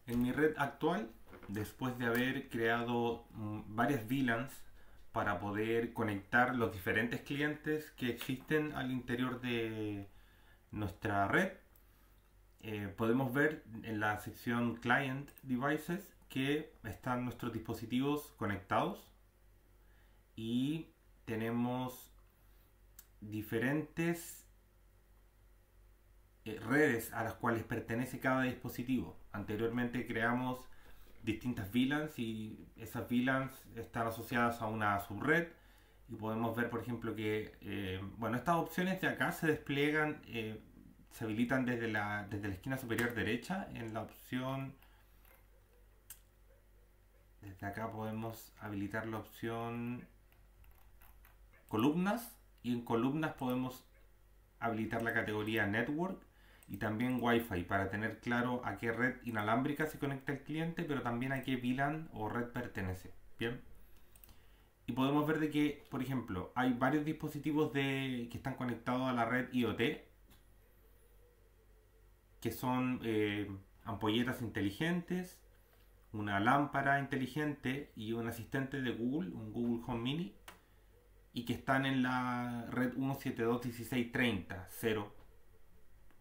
En mi red actual, después de haber creado varias VLANs para poder conectar los diferentes clientes que existen al interior de nuestra red, podemos ver en la sección Client Devices que están nuestros dispositivos conectados y tenemos diferentes redes a las cuales pertenece cada dispositivo. Anteriormente creamos distintas VLANs y esas VLANs están asociadas a una subred y podemos ver, por ejemplo, que bueno, estas opciones de acá se despliegan, se habilitan desde la esquina superior derecha en la opción. Desde acá podemos habilitar la opción columnas y en columnas podemos habilitar la categoría Network y también Wi-Fi para tener claro a qué red inalámbrica se conecta el cliente, pero también a qué VLAN o red pertenece. Bien. Y podemos ver de que, por ejemplo, hay varios dispositivos que están conectados a la red IoT, que son ampolletas inteligentes, una lámpara inteligente y un asistente de Google, un Google Home Mini, y que están en la red 172.16.30.0,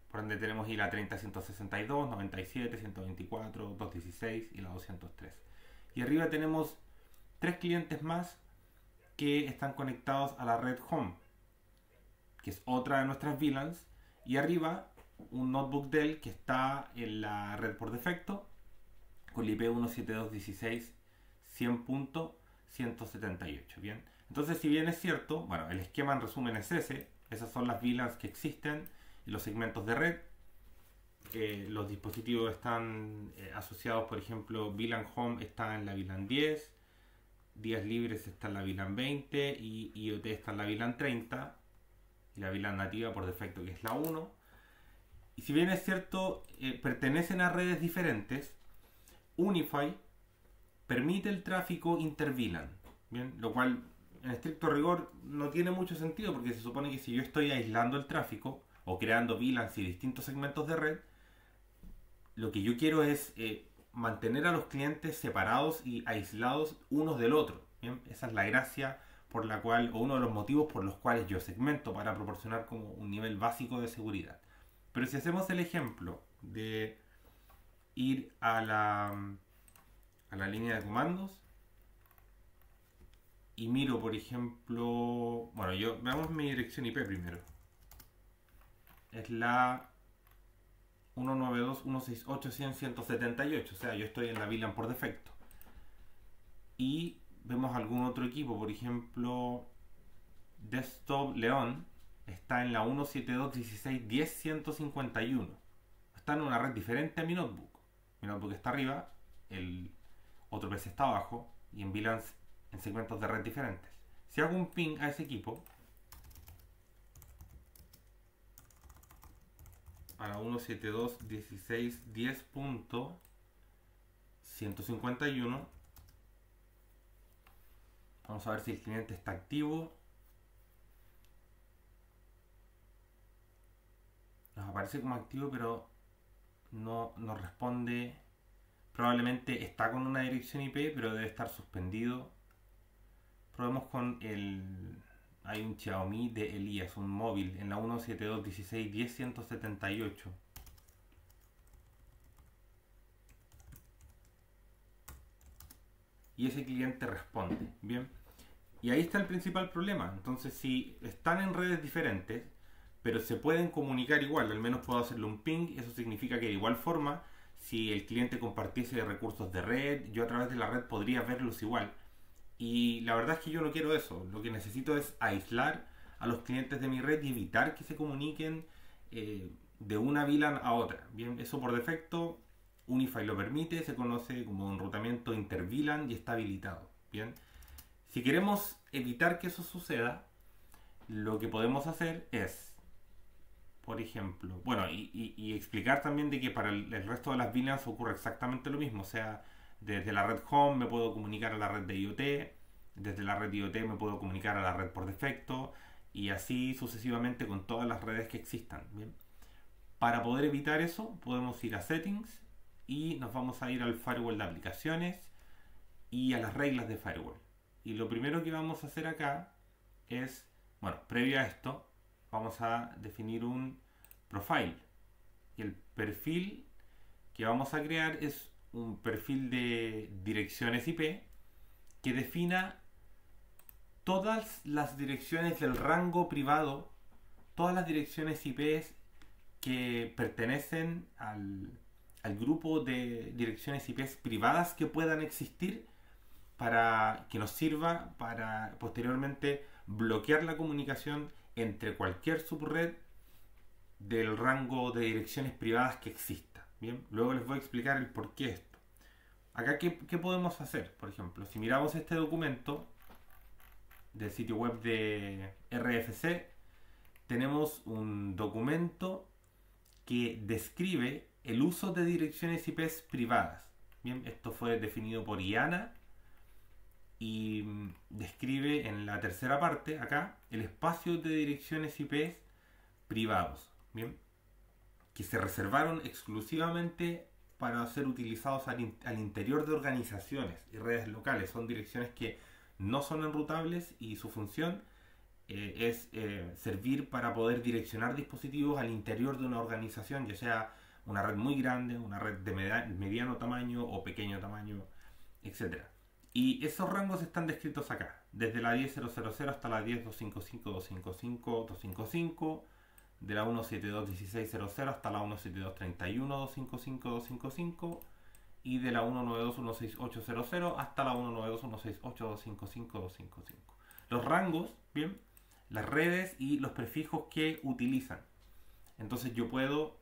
por donde tenemos y la 30.162, 97, 124, 216 y la 203. Y arriba tenemos tres clientes más que están conectados a la red Home, que es otra de nuestras VLANs, y arriba un notebook Dell que está en la red por defecto con el IP 172.16.100.178. Bien, entonces, si bien es cierto, bueno, el esquema en resumen es ese, esas son las VLANs que existen y los segmentos de red. Los dispositivos están asociados, por ejemplo, VLAN Home está en la VLAN 10, días libres está en la VLAN 20 y IoT está en la VLAN 30 y la VLAN nativa por defecto que es la 1. Y si bien es cierto, pertenecen a redes diferentes, Unify permite el tráfico inter-VLAN, ¿bien? Lo cual en estricto rigor no tiene mucho sentido porque se supone que si yo estoy aislando el tráfico o creando VLANs y distintos segmentos de red, lo que yo quiero es mantener a los clientes separados y aislados unos del otro. ¿Bien? Esa es la gracia por la cual, o uno de los motivos por los cuales yo segmento para proporcionar como un nivel básico de seguridad. Pero si hacemos el ejemplo de ir a la línea de comandos y miro, por ejemplo, bueno, veamos mi dirección IP primero. Es la 192.168.100.178, o sea, yo estoy en la VLAN por defecto. Y vemos algún otro equipo, por ejemplo, Desktop León está en la 172.16.10.151. Está en una red diferente a mi notebook. Mi notebook está arriba, el otro PC está abajo y en VLANs en segmentos de red diferentes. Si hago un ping a ese equipo, a la 172.16.10.151, vamos a ver si el cliente está activo. Nos aparece como activo, pero no nos responde. Probablemente está con una dirección IP, pero debe estar suspendido. Probemos con hay un Xiaomi de Elías, un móvil, en la 172.16.10.178. Y ese cliente responde. Bien. Y ahí está el principal problema. Entonces, si están en redes diferentes, pero se pueden comunicar igual, al menos puedo hacerle un ping, eso significa que de igual forma, si el cliente compartiese recursos de red, yo a través de la red podría verlos igual. Y la verdad es que yo no quiero eso. Lo que necesito es aislar a los clientes de mi red y evitar que se comuniquen de una VLAN a otra. Bien, eso por defecto Unify lo permite, se conoce como enrutamiento inter-VLAN y está habilitado. Bien, si queremos evitar que eso suceda, lo que podemos hacer es, por ejemplo, bueno, y explicar también de que para el resto de las VLANs ocurre exactamente lo mismo. O sea, desde la red Home me puedo comunicar a la red de IoT, desde la red IoT me puedo comunicar a la red por defecto, y así sucesivamente con todas las redes que existan. ¿Bien? Para poder evitar eso, podemos ir a Settings y nos vamos a ir al firewall de aplicaciones y a las reglas de firewall. Y lo primero que vamos a hacer acá es, bueno, previo a esto, vamos a definir un profile. Y el perfil que vamos a crear es un perfil de direcciones IP que defina todas las direcciones del rango privado, todas las direcciones IP que pertenecen al grupo de direcciones IP privadas que puedan existir, para que nos sirva para posteriormente bloquear la comunicación entre cualquier subred del rango de direcciones privadas que exista. Bien, luego les voy a explicar el por qué esto. Acá, ¿qué podemos hacer? Por ejemplo, si miramos este documento del sitio web de RFC, tenemos un documento que describe el uso de direcciones IP privadas. Bien, esto fue definido por IANA y describe en la tercera parte, acá, el espacio de direcciones IP privados, bien, que se reservaron exclusivamente para ser utilizados al interior de organizaciones y redes locales. Son direcciones que no son enrutables y su función es servir para poder direccionar dispositivos al interior de una organización, ya sea una red muy grande, una red de mediano tamaño o pequeño tamaño, etc. Y esos rangos están descritos acá, desde la 10.0.0.0 hasta la 10.255.255.255, de la 172.16.00 hasta la 172.31.255.255 y de la 192.168.00 hasta la 192.168.255.255. Los rangos, bien, las redes y los prefijos que utilizan. Entonces yo puedo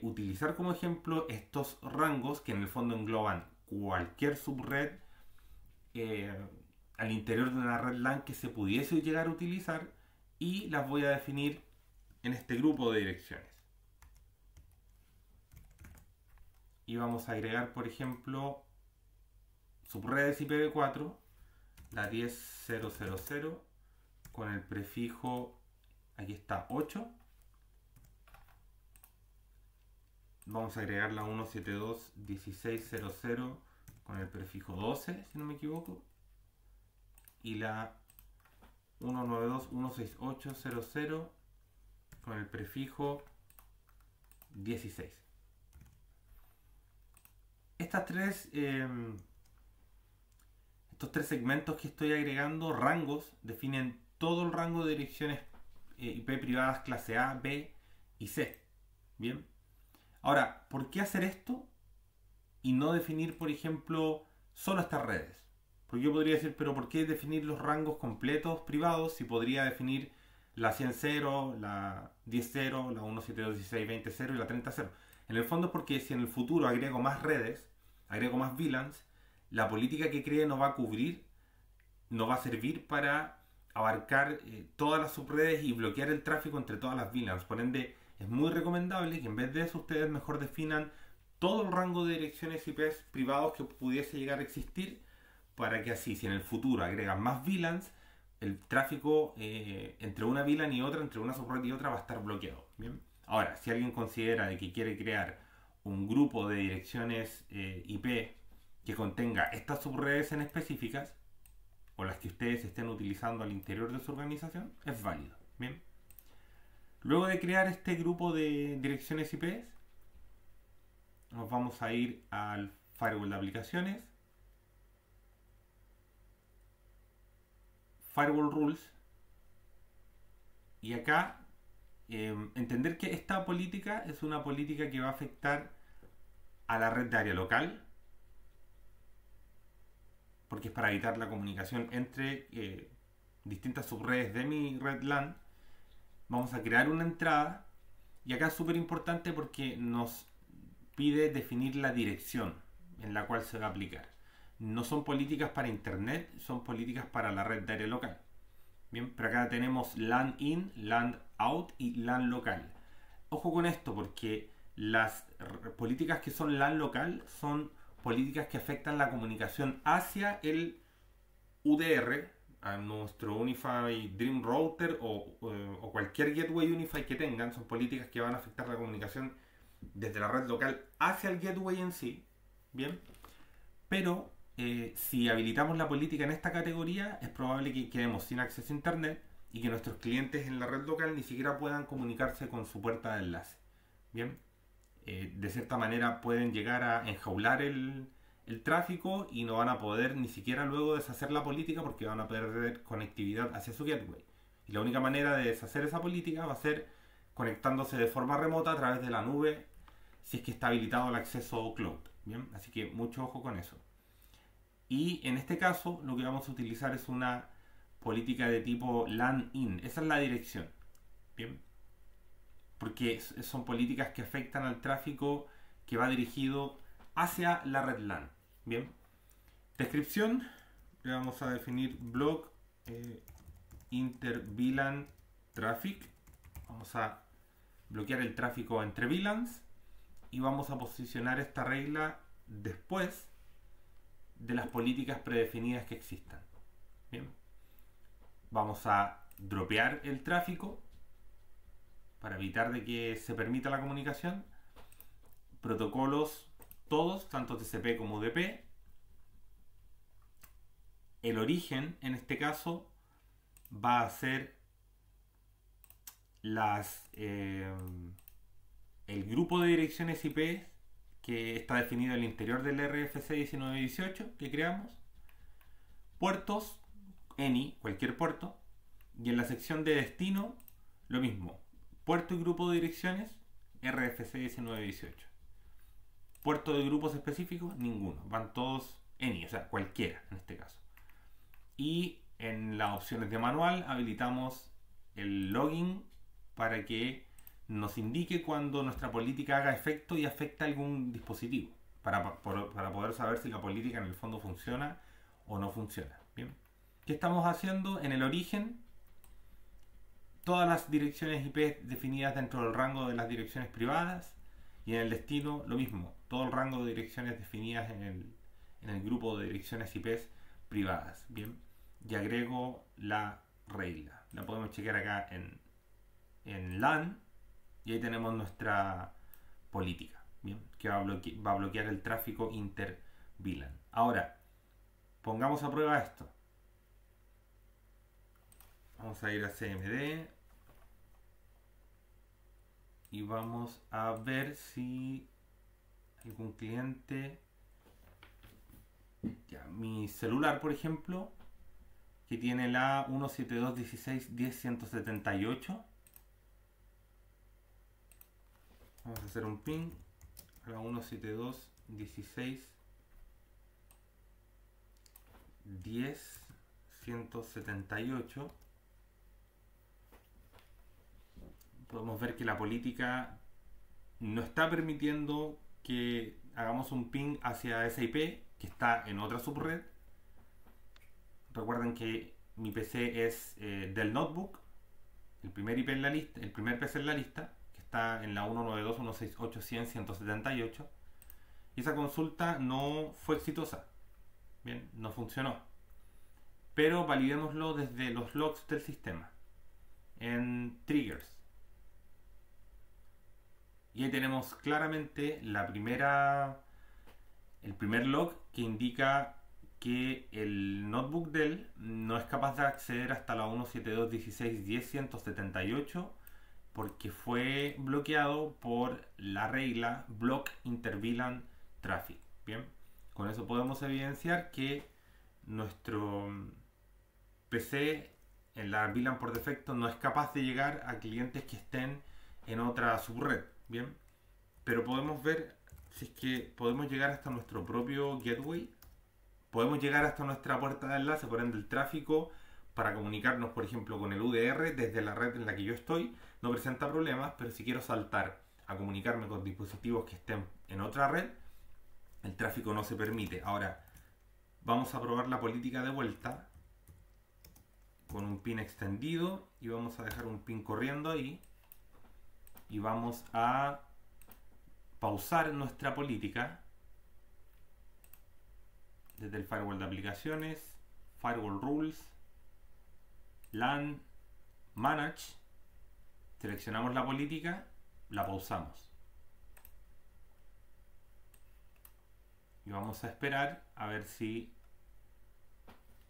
utilizar como ejemplo estos rangos que en el fondo engloban cualquier subred al interior de una red LAN que se pudiese llegar a utilizar, y las voy a definir en este grupo de direcciones. Y vamos a agregar, por ejemplo, subredes IPv4, la 10.0.0.0 con el prefijo, aquí está, 8. Vamos a agregar la 172.16.00 con el prefijo 12, si no me equivoco, y la 192.168.00 con el prefijo 16. Estos tres segmentos que estoy agregando, rangos, definen todo el rango de direcciones IP privadas clase A, B y C. Bien. Ahora, ¿por qué hacer esto y no definir, por ejemplo, solo estas redes? Porque yo podría decir, pero ¿por qué definir los rangos completos privados si podría definir la 100.0, la 10.0, la 172.16.20.0 y la 30.0? En el fondo es porque si en el futuro agrego más redes, agrego más VLANs, la política que cree no va a cubrir, no va a servir para abarcar todas las subredes y bloquear el tráfico entre todas las VLANs. Por ende, es muy recomendable que en vez de eso ustedes mejor definan todo el rango de direcciones IP privados que pudiese llegar a existir, para que así, si en el futuro agregan más VLANs, el tráfico entre una VLAN y otra, entre una subred y otra, va a estar bloqueado. ¿Bien? Ahora, si alguien considera de que quiere crear un grupo de direcciones IP que contenga estas subredes en específicas, o las que ustedes estén utilizando al interior de su organización, es válido. Bien. Luego de crear este grupo de direcciones IP, nos vamos a ir al firewall de aplicaciones, firewall rules, y acá entender que esta política es una política que va a afectar a la red de área local, porque es para evitar la comunicación entre distintas subredes de mi red LAN. Vamos a crear una entrada, y acá es súper importante porque nos pide definir la dirección en la cual se va a aplicar. No son políticas para internet, son políticas para la red de área local. Bien, pero acá tenemos LAN in, LAN out y LAN local. Ojo con esto, porque las políticas que son LAN local son políticas que afectan la comunicación hacia el UDR, a nuestro Unify Dream Router o cualquier Gateway Unify que tengan. Son políticas que van a afectar la comunicación desde la red local hacia el gateway en sí, ¿bien? Pero si habilitamos la política en esta categoría, es probable que quedemos sin acceso a internet y que nuestros clientes en la red local ni siquiera puedan comunicarse con su puerta de enlace, ¿bien? De cierta manera pueden llegar a enjaular el tráfico y no van a poder ni siquiera luego deshacer la política porque van a perder conectividad hacia su gateway. Y la única manera de deshacer esa política va a ser conectándose de forma remota a través de la nube si es que está habilitado el acceso cloud. ¿Bien? Así que mucho ojo con eso. Y en este caso lo que vamos a utilizar es una política de tipo LAN-in. Esa es la dirección. ¿Bien? Porque son políticas que afectan al tráfico que va dirigido hacia la red LAN. Bien. Descripción. Le vamos a definir block inter VLAN traffic. Vamos a bloquear el tráfico entre VLANs y vamos a posicionar esta regla después de las políticas predefinidas que existan. Bien. Vamos a dropear el tráfico para evitar de que se permita la comunicación. Protocolos todos, tanto TCP como UDP. El origen, en este caso, va a ser el grupo de direcciones IP que está definido en el interior del RFC 1918 que creamos. Puertos, any, cualquier puerto. Y en la sección de destino, lo mismo. Puerto y grupo de direcciones, RFC 1918. Puerto de grupos específicos, ninguno. Van todos any, o sea, cualquiera en este caso. Y en las opciones de manual habilitamos el login para que nos indique cuando nuestra política haga efecto y afecta a algún dispositivo. Para poder saber si la política en el fondo funciona o no funciona. Bien. ¿Qué estamos haciendo? En el origen, todas las direcciones IP definidas dentro del rango de las direcciones privadas. Y en el destino, lo mismo. Todo el rango de direcciones definidas en el grupo de direcciones IP privadas. Bien. Y agrego la regla. La podemos chequear acá en LAN. Y ahí tenemos nuestra política. Bien. Que va a bloquear el tráfico inter VLAN. Ahora, pongamos a prueba esto. Vamos a ir a CMD. Y vamos a ver si algún cliente, ya, mi celular por ejemplo, que tiene la 172.16.10.178, vamos a hacer un ping a la 172.16.10.178. Podemos ver que la política no está permitiendo que hagamos un ping hacia esa IP que está en otra subred. Recuerden que mi PC es del notebook, el primer IP en la lista, el primer PC en la lista, que está en la 192.168.100.178. Y esa consulta no fue exitosa. Bien, no funcionó. Pero validémoslo desde los logs del sistema en triggers. Y ahí tenemos claramente el primer log que indica que el notebook Dell no es capaz de acceder hasta la 172.16.10.178 porque fue bloqueado por la regla Block Inter VLAN Traffic. Bien, con eso podemos evidenciar que nuestro PC en la VLAN por defecto no es capaz de llegar a clientes que estén en otra subred. Bien, pero podemos ver si es que podemos llegar hasta nuestro propio gateway, podemos llegar hasta nuestra puerta de enlace, por ende el tráfico para comunicarnos, por ejemplo, con el UDR desde la red en la que yo estoy no presenta problemas, pero si quiero saltar a comunicarme con dispositivos que estén en otra red, el tráfico no se permite. Ahora, vamos a probar la política de vuelta con un pin extendido y vamos a dejar un pin corriendo ahí. Y vamos a pausar nuestra política desde el firewall de aplicaciones, firewall rules, LAN, manage, seleccionamos la política, la pausamos. vamos a esperar a ver si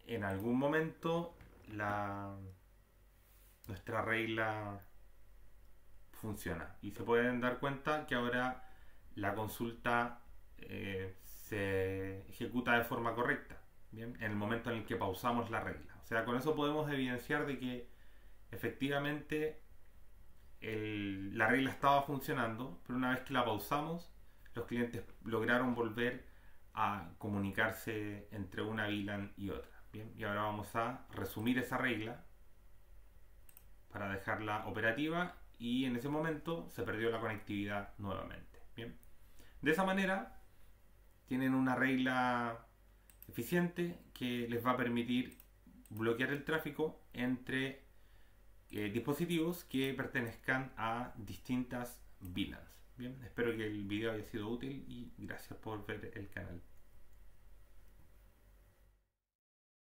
en algún momento nuestra regla funciona. Y se pueden dar cuenta que ahora la consulta se ejecuta de forma correcta, ¿bien? En el momento en el que pausamos la regla. O sea, con eso podemos evidenciar de que efectivamente la regla estaba funcionando, pero una vez que la pausamos, los clientes lograron volver a comunicarse entre una VLAN y otra. Bien, y ahora vamos a resumir esa regla para dejarla operativa, y en ese momento se perdió la conectividad nuevamente. Bien, de esa manera tienen una regla eficiente que les va a permitir bloquear el tráfico entre dispositivos que pertenezcan a distintas VLANs. Bien, espero que el video haya sido útil y gracias por ver el canal.